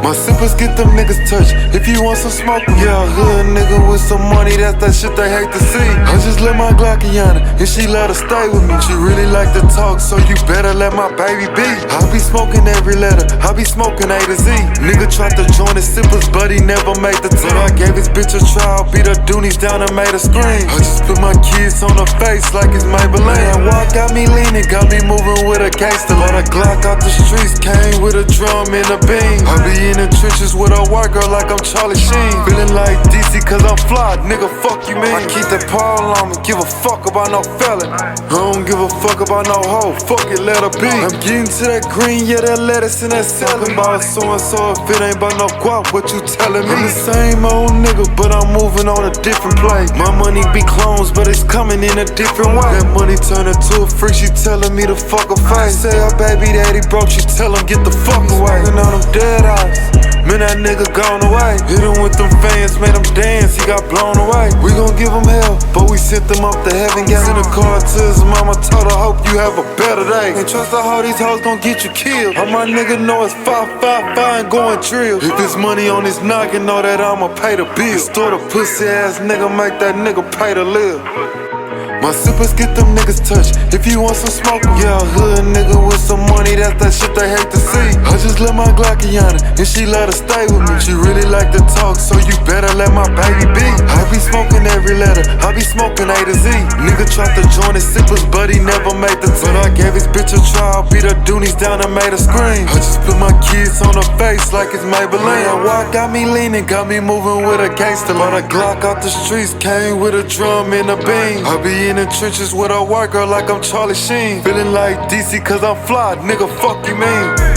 My sippers get them niggas touched. If you want some smoke, yeah, hood nigga with some money, that's that shit they hate to see. I just let my Glockiana, and she let her stay with me. She really like to talk, so you better let my baby be. I be smoking every letter, I be smoking A to Z. Nigga tried to join his sippers, but he never made the team. I gave his bitch a trial, beat her doonies down and made her scream. I just put my kids on her face like it's Maybelline. Walk got me leaning, got me moving with a gangsta. Let a Glock out the streets, came with a drum and a beam. I be in the trenches with a white girl like I'm Charlie Sheen. Feeling like DC cause I'm fly, nigga, fuck you mean. I keep that Paul on me, give a fuck about no felon. I don't give a fuck about no hoe, fuck it, let her be. I'm getting to that green, yeah, that lettuce and that salad. About so-and-so, if it ain't about no guap, what you telling me? I'm the same old nigga, but I'm moving on a different play. My money be clones, but it's coming in a different way. That money turn into a freak, she telling me to fuck her face. Say her baby daddy broke, she tell him get the fuck away. Smoking on them dead eyes, man, that nigga gone away. Hit him with them fans, made him dance, he got blown away. We gon' give him hell, but we sent them up to heaven. Got in the car to his mama, told her hope you have a better day. Ain't trust the hoe, these hoes gon' get you killed. All my nigga know it's 555 and going trill. If it's money on his noggin, know that I'ma pay the bill. Store the pussy ass nigga, make that nigga pay to live. My sippers get them niggas touched. If you want some smoke, yeah, hood nigga with some money, that's that shit they hate to see. I just let my Glockiana, and she let her stay with me. She really like to talk, so you better let my baby be. I be smoking every letter, I be smoking A to Z. Nigga tried to join his sippers, but he never made the team. But I gave his bitch a trial, beat her doonies down and made her scream. I just put my kids on her face like it's Maybelline. That walk got me leaning, got me moving with a gangsta. Let a Glock out the streets, came with a drum and a beam. I be in the trenches with a white girl like I'm Charlie Sheen. Feeling like DC cause I'm fly, nigga, fuck you mean.